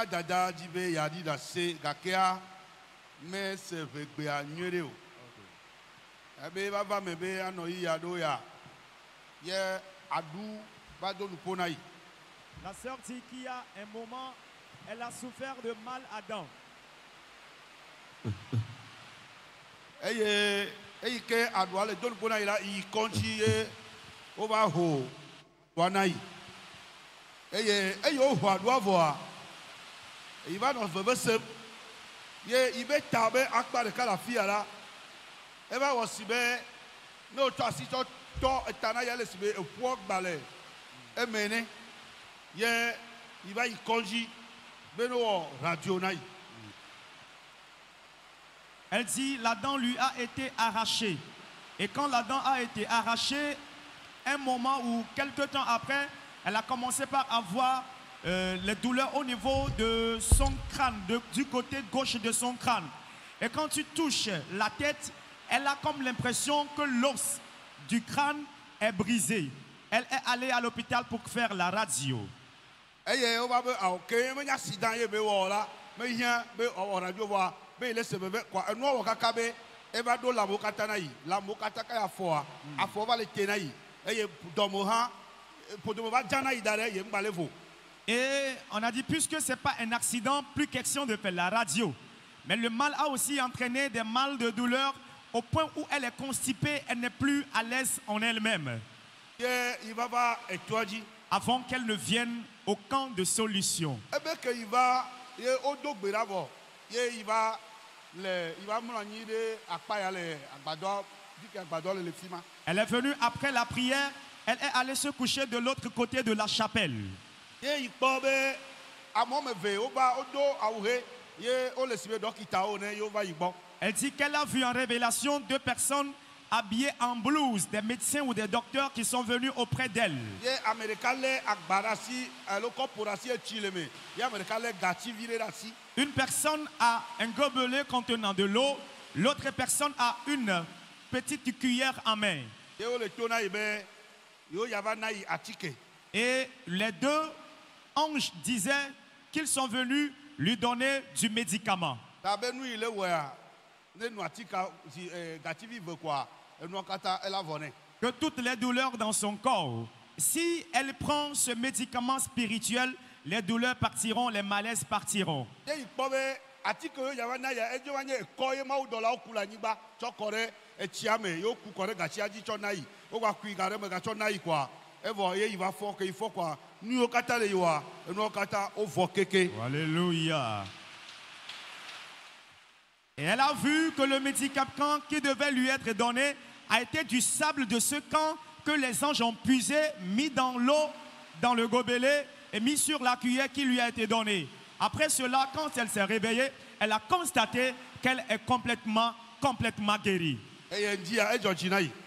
mia dada dit be ya dit da se gakea mais c'est be a nyere o ebe baba me be ano yi ya do ya ye adu ba do nupona yi. La sœur dit qu'il y a un moment, elle a souffert de mal à dents. Eye ke adu ale do nupona yi la yi konchi ye o ba ho wana yi. Eye o ho adu avoa. Il va dans le verset. Il va taber akpa de kalafia là. Il va aussi bien. Nous t'assis toi etana yale sibe e pouk balé. Et mené. Il va y conji. Beno radio naï. Elle dit la dent lui a été arrachée. Et quand la dent a été arrachée, un moment ou quelques temps après, elle a commencé par avoir les douleurs au niveau de son crâne, du côté gauche de son crâne. Et quand tu touches la tête, elle a comme l'impression que l'os du crâne est brisé. Elle est allée à l'hôpital pour faire la radio. Et on a dit, puisque ce n'est pas un accident, plus question de faire la radio. Mais le mal a aussi entraîné des mal de douleur au point où elle est constipée, elle n'est plus à l'aise en elle-même. Avant qu'elle ne vienne au camp de solution. Elle est venue après la prière, elle est allée se coucher de l'autre côté de la chapelle. Elle dit qu'elle a vu en révélation 2 personnes habillées en blouse, des médecins ou des docteurs qui sont venus auprès d'elle. Une personne a un gobelet contenant de l'eau, l'autre personne a une petite cuillère en main. Et les 2 anges disaient qu'ils sont venus lui donner du médicament. Que toutes les douleurs dans son corps, si elle prend ce médicament spirituel, les douleurs partiront, les malaises partiront. Alléluia. Et elle a vu que le médicament qui devait lui être donné a été du sable de ce camp que les anges ont puisé, mis dans l'eau, dans le gobelet et mis sur la cuillère qui lui a été donnée. Après cela, quand elle s'est réveillée, elle a constaté qu'elle est complètement guérie.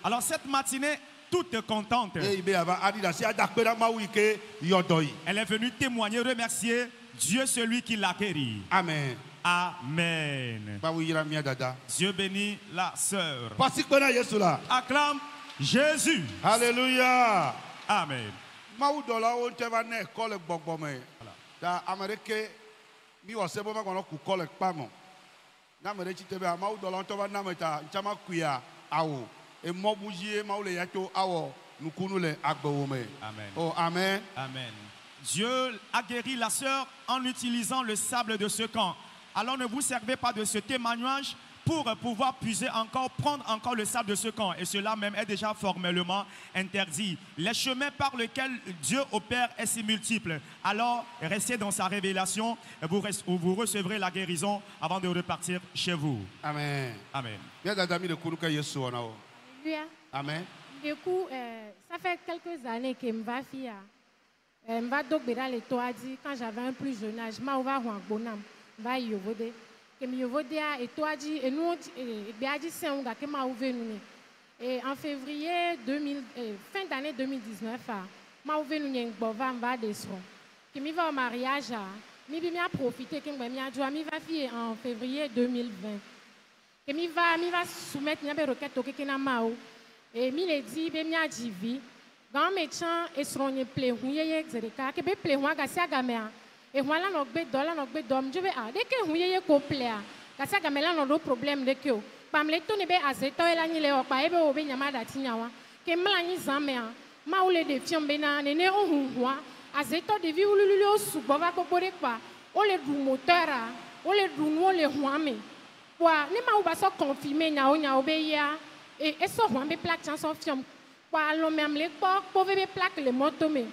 Alors cette matinée, toute contente, elle est venue témoigner, remercier Dieu, celui qui l'a guéri. Amen. Amen. Dieu bénit la sœur. Acclame Jésus. Alléluia. Amen. Amen. Oh, amen. Amen. Dieu a guéri la sœur en utilisant le sable de ce camp. Alors ne vous servez pas de ce témoignage pour pouvoir puiser encore, prendre encore le sable de ce camp. Et cela même est déjà formellement interdit. Les chemins par lesquels Dieu opère est si multiples. Alors restez dans sa révélation et vous recevrez la guérison avant de repartir chez vous. Amen. Amen. Amen. Du coup, ça fait quelques années que Mvafi m'a donné les toits quand j'avais un plus jeune âge. M'a ouvert un bonhomme. Va yovode. Que mi yovode et toi dit et nous béadi c'est un gars qui m'a ouvert nous. Et en février 2000, fin d'année 2019, m'a ouvert nous un bova va descendre. Que mi va au mariage, mi bien profiter que mi a joué mi va fier en février 2020. Que mi va soumettre une requête au kekena mao. Et mi le dit be mi a divi. Quand médecin et son pleuron yeye zereka que be pleuron ga sia gamea. et voilà nos bédom, je vais ah dès que vous y couplé ah ça gamela no problème de que pam le to ne be azeto ela ni le okpa ebe obe nyama da tinyawa ke mla ni zamea ma ule de fiombe na nene ohunhua azeto de vi ululu o subo va popore kwa o le du moteur a o le du no le huame kwa ne ma uba so confirmer nya o be ya e so huame plaque chanson fiom kwa lo même le po be plaque le moto me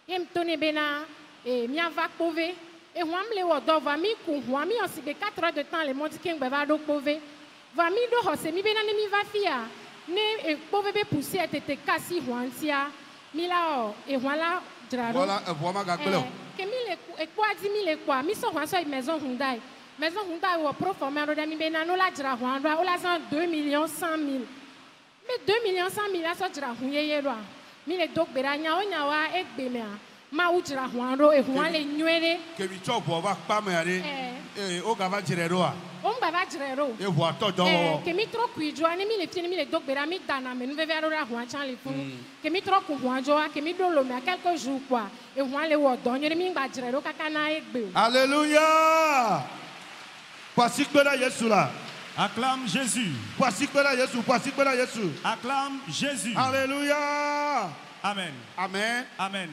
yem to ne be na e mi ava pove et huame le wodo va mi ku huame on si be 4 heures de temps le monde qui va do pove va mi do hose mi be na ne mi va fia ne e pove be pousser tete kasi huantia mi la o e huala draro voilà vraiment gakelo que mi le e kwa di mi le kwa mi so huanso maison Hyundai wo proformer do mi be na no la dra huandwa o la 2 millions 100 000 mais 2 millions 100 000 la so dra hunyeye do mi le dok bera nya o nya wa egbe me ma u dra huando e huan le nywere ke mi chop bo va pa me ari o ga va jire ro a o mba va jire ro e vo ato do wo ke mi tro kuidjo ani mi le fini mi le dok bera mi dana me nu ve ve ro ra huan chan le funu ke mi tro ku huan jo a ke mi do lo me quelques jours quoi e huan le wo do nywere mi gba jire ro kaka na egbe alléluia pasi gbera Yesu la Acclame Jésus. pasi gbera Yesu Acclame Jésus. alléluia Amen. amen Amen.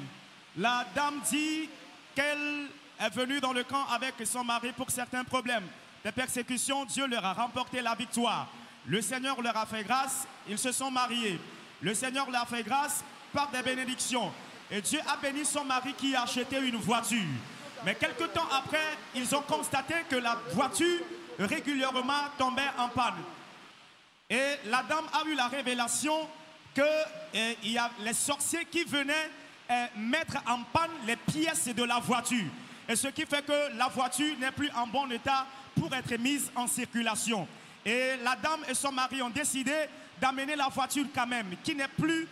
La dame dit qu'elle est venue dans le camp avec son mari pour certains problèmes. Des persécutions, Dieu leur a remporté la victoire. Le Seigneur leur a fait grâce, ils se sont mariés. Le Seigneur leur a fait grâce par des bénédictions. Et Dieu a béni son mari qui a acheté une voiture. Mais quelque temps après, ils ont constaté que la voiture régulièrement tombait en panne. Et la dame a eu la révélation qu'il y a les sorciers qui venaient mettre en panne les pièces de la voiture. Et ce qui fait que la voiture n'est plus en bon état pour être mise en circulation. Et la dame et son mari ont décidé d'amener la voiture quand même, qui n'est plus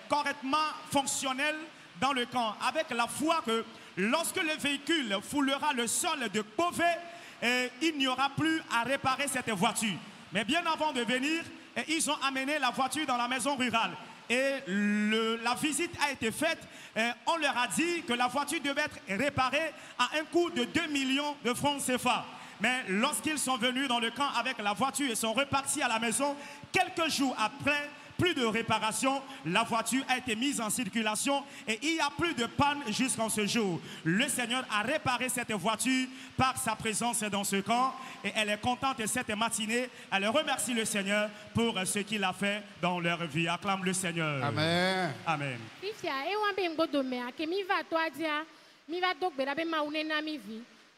correctement fonctionnelle dans le camp, avec la foi que lorsque le véhicule foulera le sol de Pové, il n'y aura plus à réparer cette voiture. Mais bien avant de venir, ils ont amené la voiture dans la maison rurale. Et la visite a été faite. On leur a dit que la voiture devait être réparée à un coût de 2 millions de francs CFA. Mais lorsqu'ils sont venus dans le camp avec la voiture et sont repartis à la maison, quelques jours après, plus de réparation, la voiture a été mise en circulation et il n'y a plus de panne jusqu'en ce jour. Le Seigneur a réparé cette voiture par sa présence dans ce camp et elle est contente cette matinée. Elle remercie le Seigneur pour ce qu'il a fait dans leur vie. Acclame le Seigneur. amen Amen.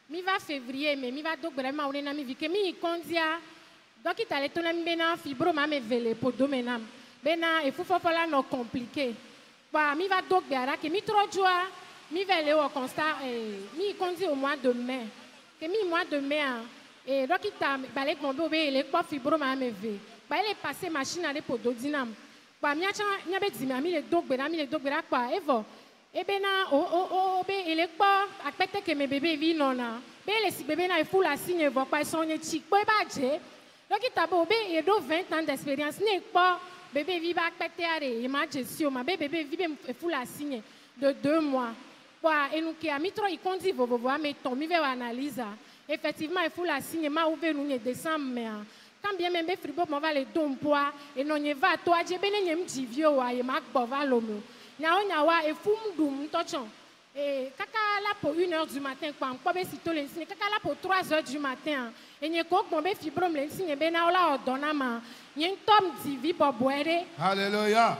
Mi va février mais mi va donc vraiment on est na mi vi que mi kondia donc il allait tourner mi bena fibrome me vele po domenam bena e fu fofola no compliqué ba mi va donc biara que mi trop joie mi vele au constat mi kondi au mois de mai que mi mois de mai et donc il t'a balé mon bébé il est pas fibrome me ve ba il est passé machine à po dodinam ba mi acha nya be di mi le donc bera quoi evo et bien, il est pas à péter que mes bébés vivent non là. Ben les si bébés na il faut la signe va pas son chic pas badger. Donc il t'a beau il a 20 ans d'expérience n'est pas bébé vivre à péter arrêt. Il m'a dit si ma bébé vivre il faut la signe de 2 mois. Quoi et nous qui a mis trop il conduit vous voir mais ton mi va analyse. Effectivement il faut la signe m'a ouvert nous décembre mais quand bien même frigo m'en va les don poids et non y va toi j'ai ben nyem di vieux wa y m'a bova lomo. Nyawa et fum dum tochon et kaka là pour 1h du matin quoi on peut si to le signe kaka là pour 3h du matin et n'y ko bon be fibrome le signe be na ola odonama n'y tom divi pour boire alléluia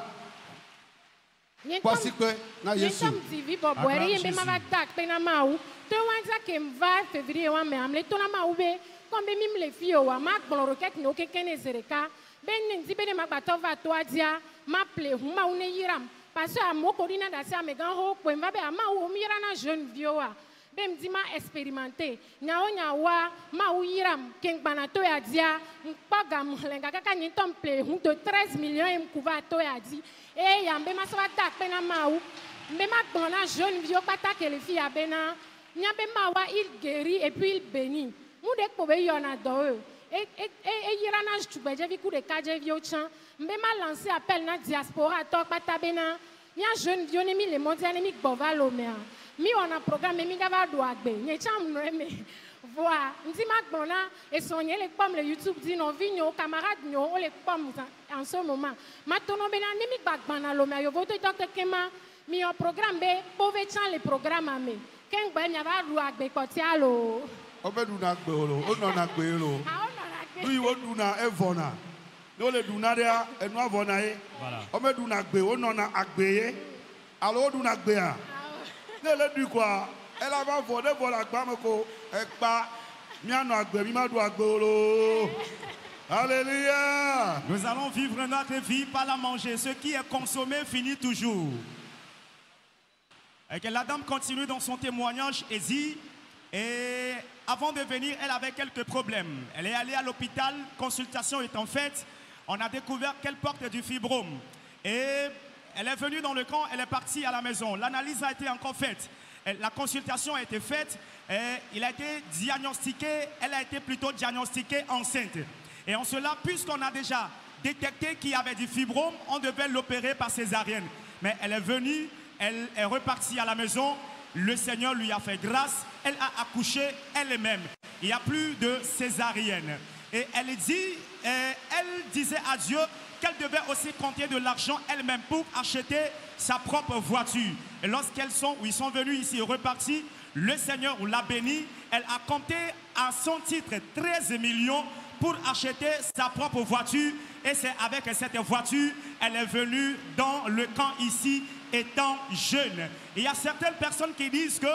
pasi que na Yesu tom divi pour boire y be ma va tak pe na mau te wanza ke mva février wa me amle to na mau be comme be mim le fio wa ma gbon roquette no kekene zereka ben ndi be ma bato va to adia ma ple hu ma une yiram parce que à mon corina d'assez à mes grands hauts points va bien ma ou mira na jeune vioa ben dit ma expérimenté nyawa ma ou yiram king banato ya dia mpagam lenga kaka ni temple de 13 millions et mkuva to ya di et ya mbe ma so attaque pena ma ou mbe ma bona jeune vio pata que les filles a bena nya be ma wa il guérit et puis il bénit mu de ko be yona do et yira na tubeje vi ku de kaje vio chan mbe ma lancé appel na diaspora to pata bena nya jeune vieux nemi le mondial nemi bova lomea mi on a programme mi gava do agbe nye cham no me voa ndi ma gbona et sonye le pom le YouTube dit non vigno camarade nyo o le pom en ce moment ma tono bena ni mi bagbana lo me yo voto docteur kema mi on programme be pove chan le programme ame ken gbe nya va do agbe ko ti alo o be du na gbe lo o no na gbe lo lui o du na evona no le du na dia enu avona e o me du na gbe o no na agbe ye alo o du na gbe a ne le du quoi elle a va voler pour la gbame ko e pa mi ano agbe mi ma du agbe lo. Alléluia. Nous allons vivre notre vie par la manger. Ce qui est consommé finit toujours. Et que la dame continue dans son témoignage et dit, et avant de venir, elle avait quelques problèmes. Elle est allée à l'hôpital, consultation étant faite, on a découvert qu'elle porte du fibrome. Et elle est venue dans le camp, elle est partie à la maison. L'analyse a été encore faite. La consultation a été faite, et il a été diagnostiqué, elle a été plutôt diagnostiquée enceinte. Et en cela, puisqu'on a déjà détecté qu'il y avait du fibrome, on devait l'opérer par césarienne. Mais elle est venue, elle est repartie à la maison, le Seigneur lui a fait grâce, elle a accouché elle-même. Il n'y a plus de césarienne. Et elle disait à Dieu qu'elle devait aussi compter de l'argent elle-même pour acheter sa propre voiture. Et lorsqu'ils sont venus ici et repartis, le Seigneur l'a béni. Elle a compté à son titre 13 millions pour acheter sa propre voiture. Et c'est avec cette voiture, elle est venue dans le camp ici, étant jeune. Il y a certaines personnes qui disent que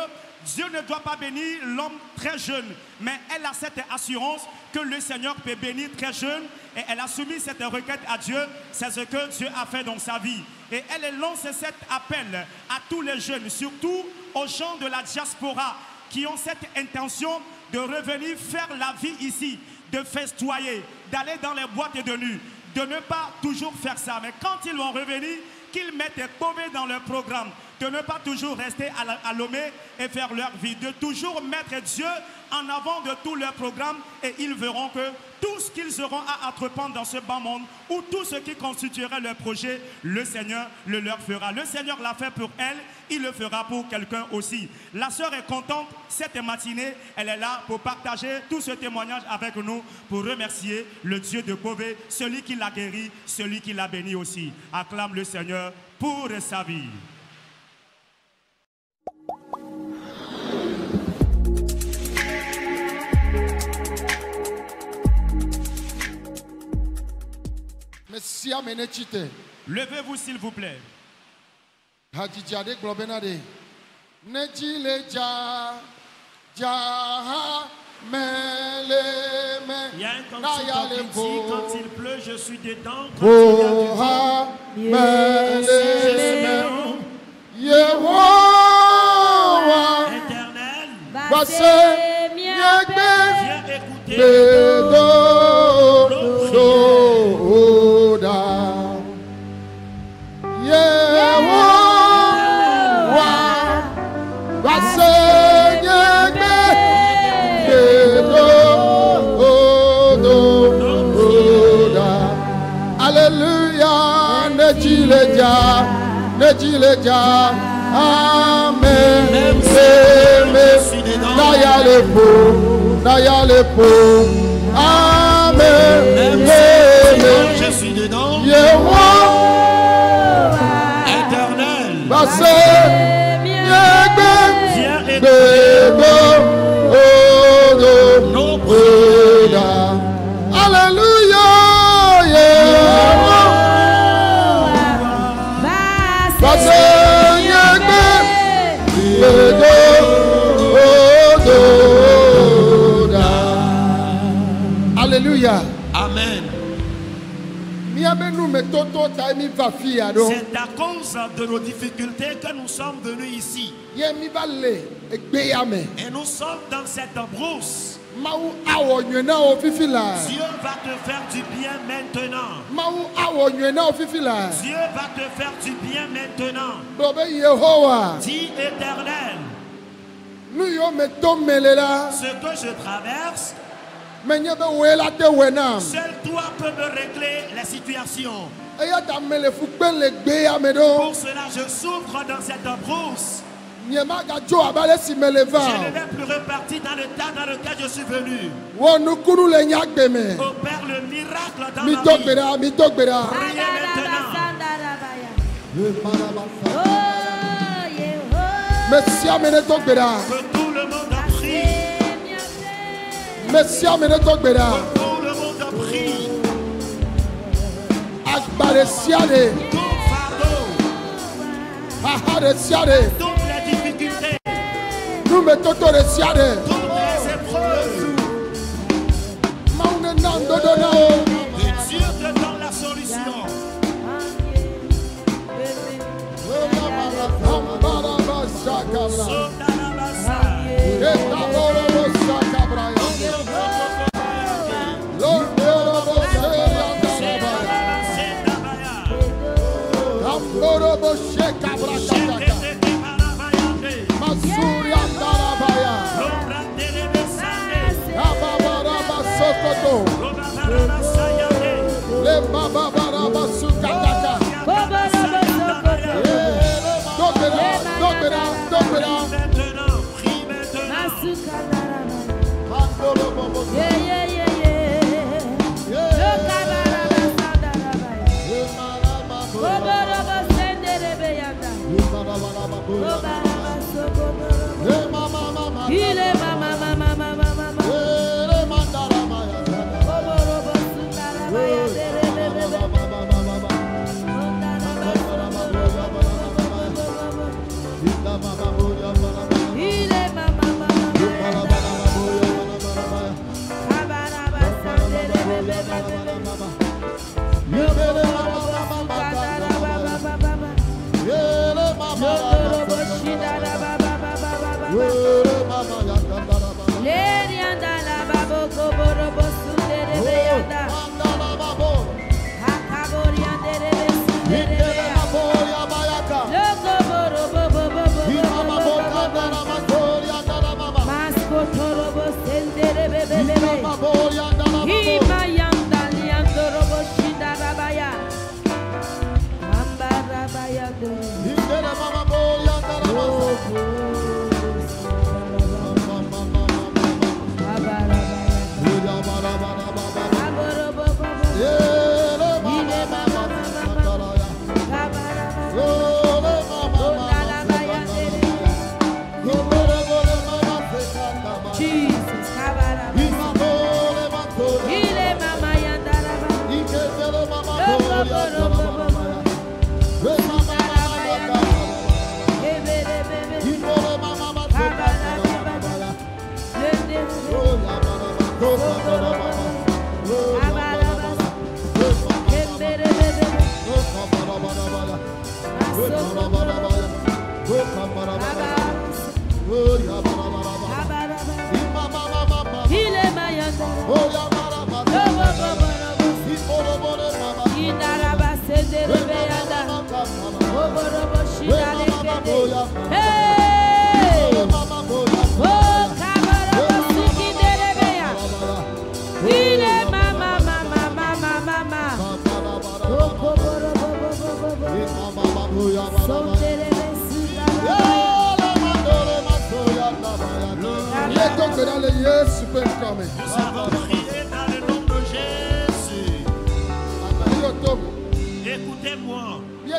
Dieu ne doit pas bénir l'homme très jeune, mais elle a cette assurance que le Seigneur peut bénir très jeune et elle a soumis cette requête à Dieu. C'est ce que Dieu a fait dans sa vie. Et elle lance cet appel à tous les jeunes, surtout aux gens de la diaspora qui ont cette intention de revenir faire la vie ici, de festoyer, d'aller dans les boîtes de nuit, de ne pas toujours faire ça. Mais quand ils vont revenir, qu'ils mettent Pové dans leur programme, de ne pas toujours rester à Lomé et faire leur vie, de toujours mettre Dieu en avant de tout leur programme et ils verront que tout ce qu'ils auront à entreprendre dans ce bas monde ou tout ce qui constituerait leur projet, le Seigneur le leur fera. Le Seigneur l'a fait pour elle, il le fera pour quelqu'un aussi. La sœur est contente, cette matinée, elle est là pour partager tout ce témoignage avec nous, pour remercier le Dieu de Pové, celui qui l'a guéri, celui qui l'a béni aussi. Acclame le Seigneur pour sa vie. Levez-vous s'il vous plaît. Il y a un cantique qui dit quand il pleut, je suis dedans. Quand il y a du vent, je suis dedans. Éternel, viens écouter. Alléluia, Nejileja, Amen. Naya le pot, Amen. Je suis dedans. Éternel, viens Alléluia. Alléluia. Amen. C'est à cause de nos difficultés que nous sommes venus ici. Et nous sommes dans cette brousse. Dieu va te faire du bien maintenant. Dieu va te faire du bien maintenant. Dis Éternel, ce que je traverse, seul toi peux me régler la situation. Pour cela je souffre dans cette brousse. Je ne vais plus repartir dans l'état dans lequel je suis venu. Opère le miracle dans ma vie. Priez maintenant. Que tout le monde en prie. Messi amene to gbera. Tout le monde en prie. Agbare siade. Tout fardeau. Ahare siade. Toutes les difficultés. Nous mettons to de siade. Toutes les épreuves. Maune nando dona. Et Dieu te donne la solution. Nous avons prié dans le nom de Jésus. Écoutez-moi. Nous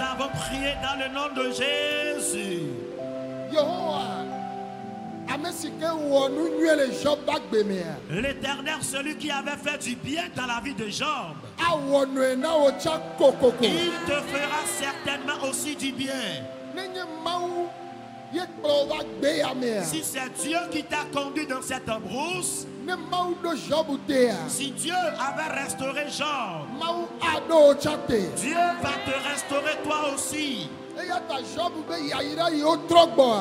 avons prié dans le nom de Jésus. L'Éternel, celui qui avait fait du bien dans la vie de Job, il te fera certainement aussi du bien. Si c'est Dieu qui t'a conduit dans cette brousse, si Dieu avait restauré Job, Dieu va te restaurer toi aussi.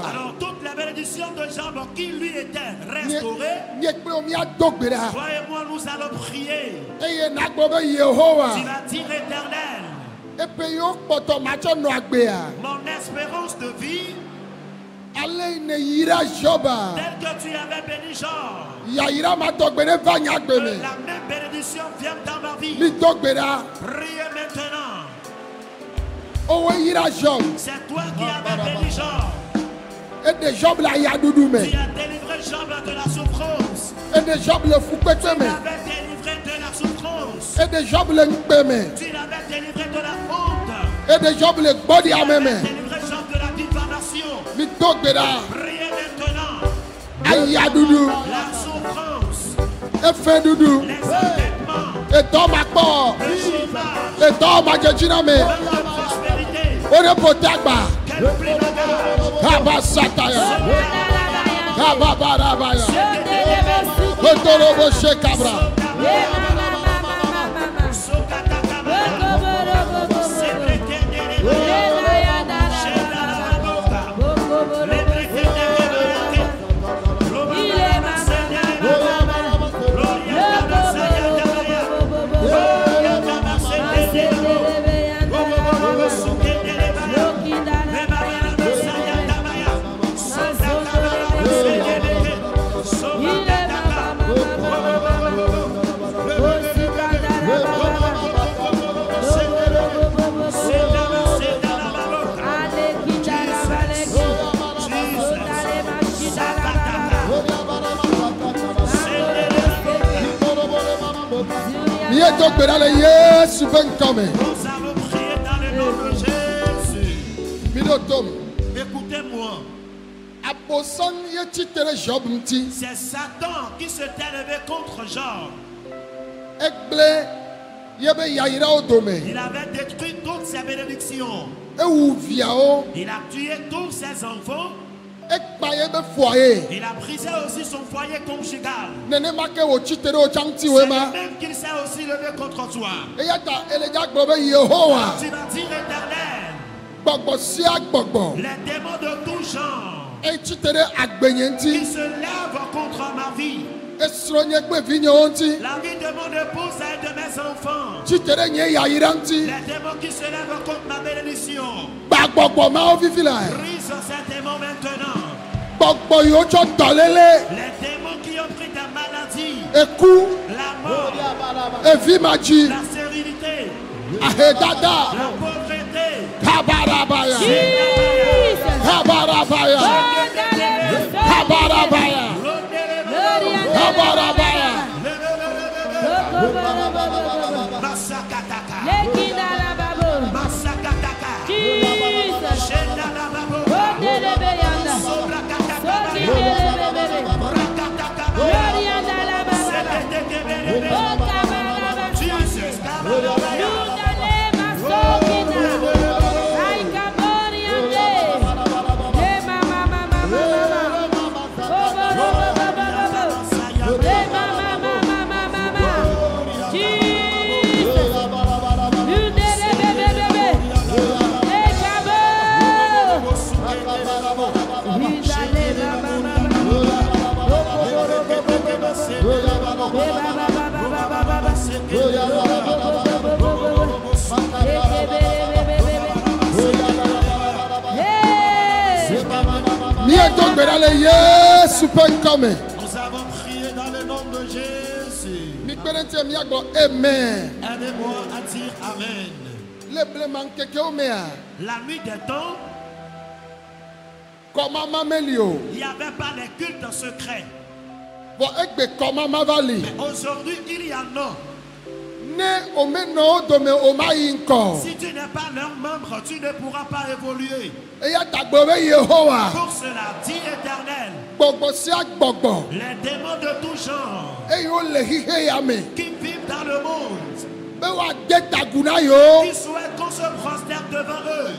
Alors toutes les bénédictions de Job qui lui étaient restaurées, toi et moi nous allons prier. Tu vas dire Éternel, mon espérance de vie, tel que tu avais béni Job, la même bénédiction vient dans ma vie. Priez maintenant. C'est toi qui avais béni Job. Et des Job là, il y a doudou, mais. Tu as délivré Job de la souffrance. Et des Job le fou Tu l'avais délivré de la souffrance. Et des Job le n'pémé. Tu l'avais délivré de la honte. Et des Job le body à même. Tu l'avais délivré Job de la diffamation. Mito beda. Priez maintenant. Aïe ya doudou. La souffrance. Et fait doudou. Les endettements. Et ton ma port. Le chômage. Et ton ma jejiname. La prospérité. Ore potagba. Quel pli bagage. Kaba sataya. Kaba barabaya. Kotorobo shekabra. Nous avons prié dans le nom de Jésus. Écoutez-moi. C'est Satan qui s'est élevé contre Job. Il avait détruit toutes ses bénédictions. Il a tué tous ses enfants. Il a brisé aussi son foyer conjugal. C'est le même qu'il s'est aussi levé contre toi. Tu vas dire Éternel, les démons de tout genre qui se lèvent contre ma vie, la vie de mon épouse et de mes enfants, les démons qui se lèvent contre ma bénédiction, brise ces démons maintenant. Les démons qui ont pris ta maladie, la mort, la stérilité, la pauvreté, Nous avons prié dans le nom de Jésus. Amen. Aidez-moi à dire Amen. La nuit des temps, il n'y avait pas les cultes secrets. Mais aujourd'hui, il y en a. Si tu n'es pas leur membre, tu ne pourras pas évoluer. Pour cela, dit l'Éternel, les démons de tout genre qui vivent dans le monde, qui souhaitent qu'on se prosterne devant eux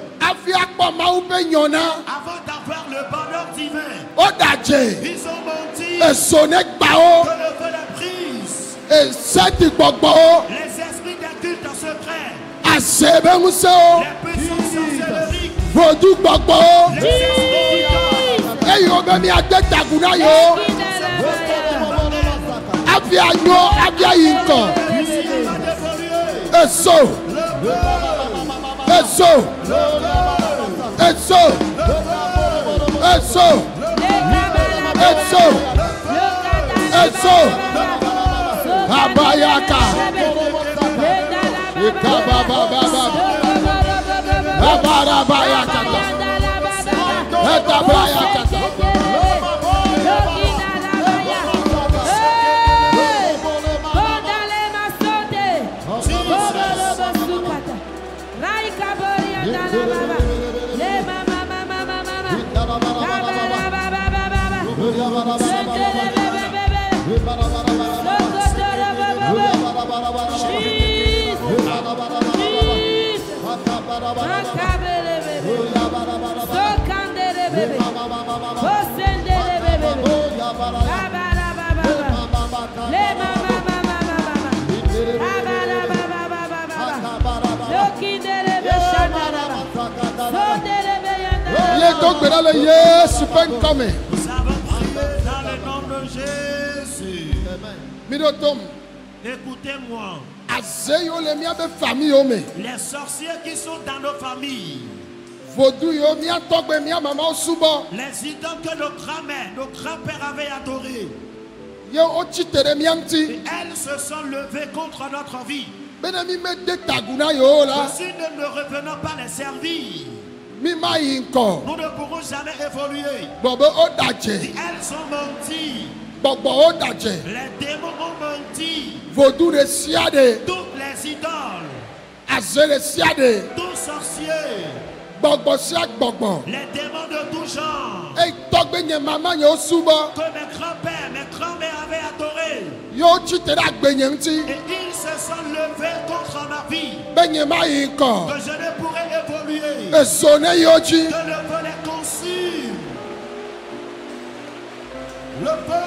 avant d'avoir le bonheur divin, ils ont menti que le feu les brise. Les esprits des cultes secrets, les puissances sorcelleriques, les Nous avons prié dans le nom de Jésus. Écoutez-moi. Les sorciers qui sont dans nos familles, les idoles que nos grands-mères, nos grands-pères avaient adorés, et elles se sont levées contre notre vie. Si nous ne revenons pas les servir, nous ne pourrons jamais évoluer. Si elles sont menties, les démons ont menti. Toutes les idoles, tous sorciers, les démons de tout genre, que mes grands-pères, mes grands-mères avaient adoré, et ils se sont levés contre ma vie, que je ne pourrais évoluer, que le feu les consume. Le feu,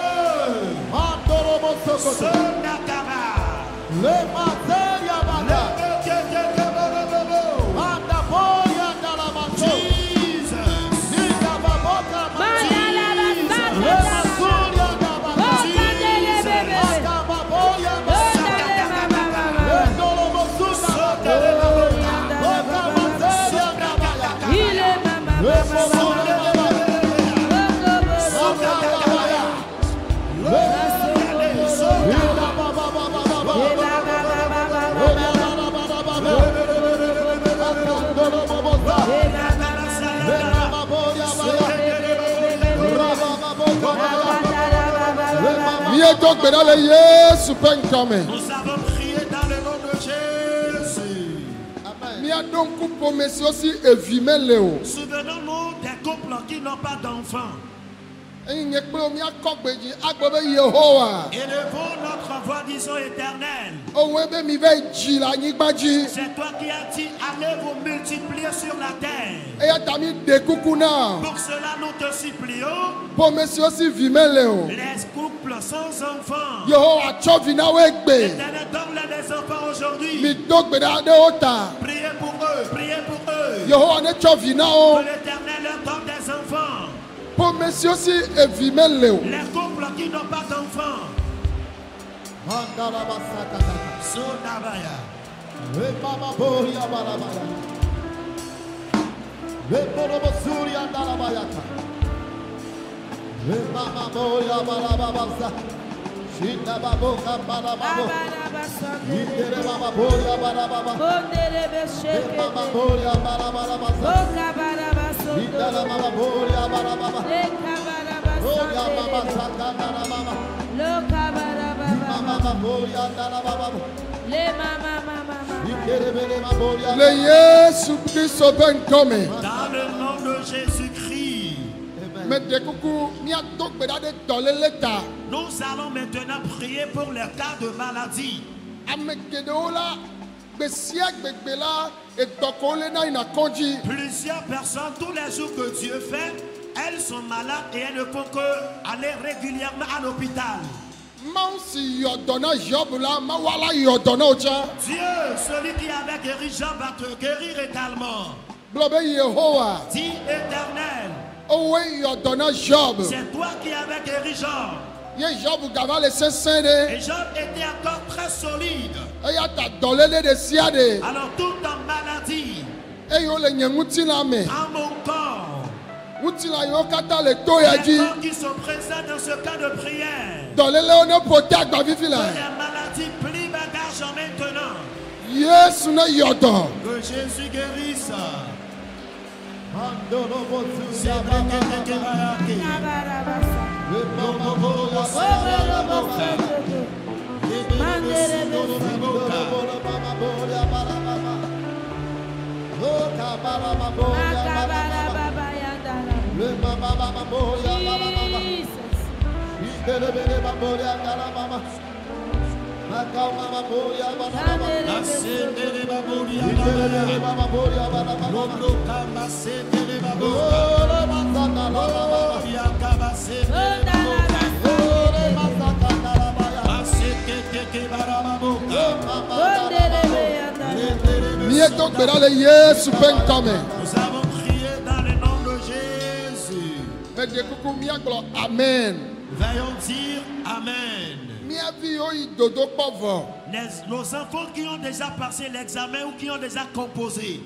le Nous avons prié dans le nom de Jésus. Souvenons-nous des couples qui n'ont pas d'enfants. Élevons notre voix, disons éternelle. C'est toi qui as dit, allez vous multiplier sur la terre. Pour cela, nous te supplions. Les couples sans enfants. L'éternel donne des enfants aujourd'hui. Priez pour eux, priez pour eux. Que l'éternel leur donne des enfants. Les couples qui n'ont pas d'enfants. Dans le nom de Jésus-Christ. Nous allons maintenant prier pour les cas de maladie. Plusieurs personnes, tous les jours que Dieu fait, elles sont malades et elles ne font que aller régulièrement à l'hôpital. Dieu, celui qui avait guéri Job, va te guérir également. Dis éternel. C'est toi qui avais guéri Job. Et Job était encore très solide. Alors toute en maladie, en mon corps, les corps qui sont présents dans ce cas de prière, que la maladie plie bagage maintenant. Que Jésus guérisse. Nous avons prié dans le nom de Jésus. Amen. Veuillons dire Amen. Nos enfants qui ont déjà passé l'examen ou qui ont déjà composé,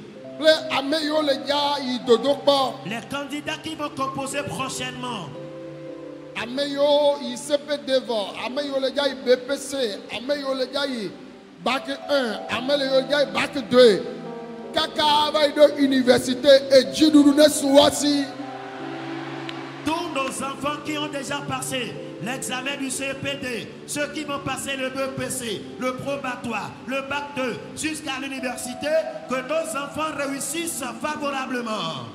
les candidats qui vont composer prochainement, Ameyo ICP Devon, Ameyo le gars BPC, Ameyo le gars Bac 1, Ameyo le gars Bac 2, Kaka va de université et Djidoudoune Souassi. Tous nos enfants qui ont déjà passé l'examen du CPD, ceux qui vont passer le BPC, le probatoire, le Bac 2 jusqu'à l'université, que nos enfants réussissent favorablement.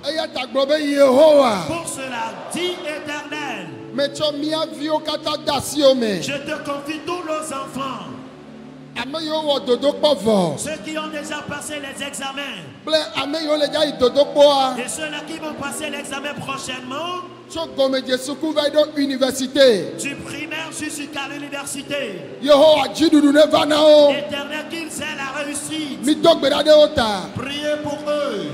Pour cela, dit Éternel, je te confie tous nos enfants. Ceux qui ont déjà passé les examens et ceux-là qui vont passer l'examen prochainement, du primaire jusqu'à l'université. Éternel, qu'ils aient la réussite. Priez pour eux.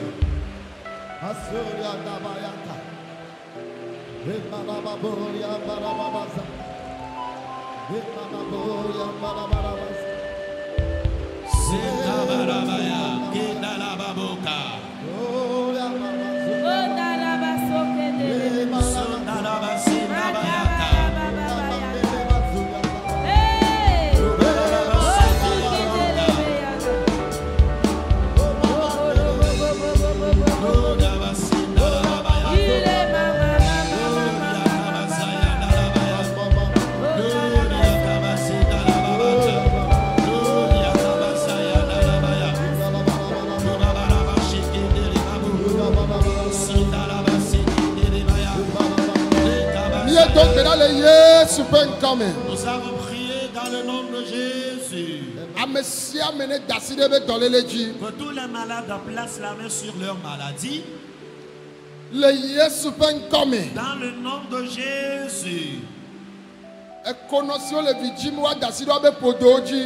Nous avons prié dans le nom de Jésus. Que tous les malades placent la main sur leur maladie. Dans le nom de Jésus.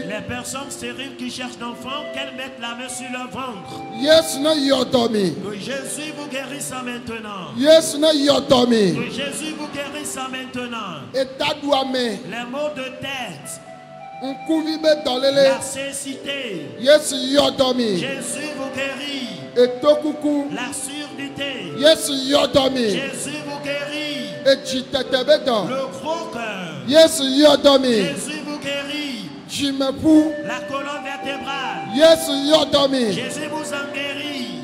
Les personnes stériles qui cherchent d'enfants, qu'elles mettent la main sur leur ventre. Que Jésus vous guérisse maintenant. Que Jésus vous guérisse maintenant. Les maux de tête, la cécité, Jésus vous guérit. La surdité, Jésus vous guérit. Le gros cœur, Jésus vous guérit. La colonne vertébrale, Jésus vous en guérit.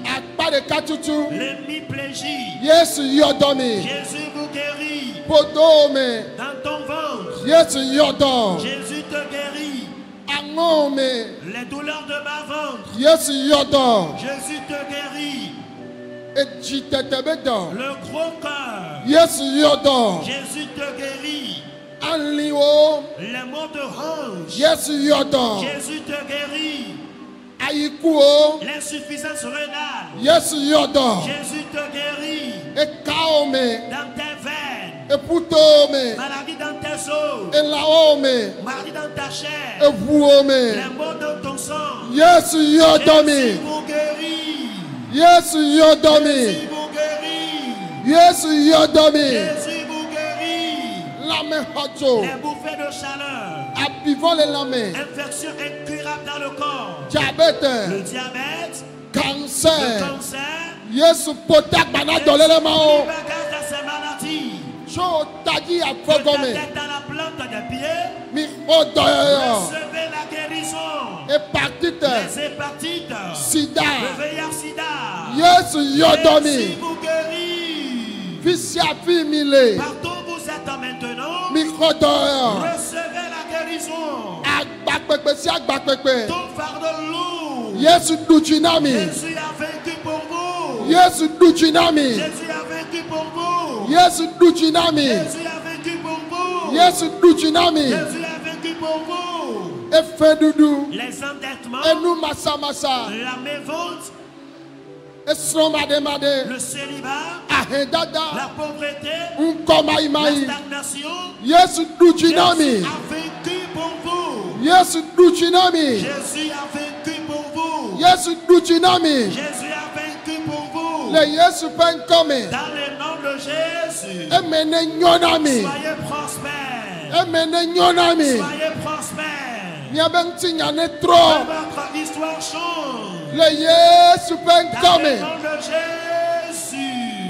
L'hémiplégie, Jésus vous guérit. Dans ton ventre, Jésus te guérit. Les douleurs de ma ventre, Jésus te guérit. Le gros cœur, Jésus te guérit. Les maux de hanche, Jésus te guérit. L'insuffisance rénale, Jésus te guérit. Dans tes veines, maladie dans tes os, maladie dans ta chair, les maux dans ton sang, Jésus vous guérit. Jésus vous guérit. Jésus vous guérit. Les bouffées de chaleur, infection incurable dans le corps, le diabète, cancer, le cancer, Jésus potak banat dans l'élément. ces maladies. Peut-être dans la plante des pieds, recevez la guérison. Les hépatites, sida, le VIH sida, Jésus vous guérit. Partout où vous êtes maintenant, recevez la guérison. Tout fardeau lourd. Jésus a vaincu pour vous. Jésus a vaincu pour vous. Jésus a vaincu pour vous. Jésus a vaincu pour vous. Les endettements, la mévente, le célibat, la pauvreté, la stagnation. Jésus a vaincu pour vous. Jésus a vaincu pour vous. Jésus a vaincu pour vous. Dans le nom de Jésus, soyez prospères. Soyez prospères. Votre histoire change. Dans le nom de Jésus.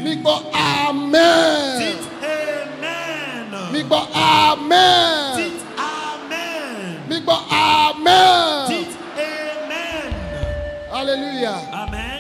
Dites Amen. Dites Amen. Dites Amen. Dites Amen. Amen. Dites Amen. Alléluia. Amen.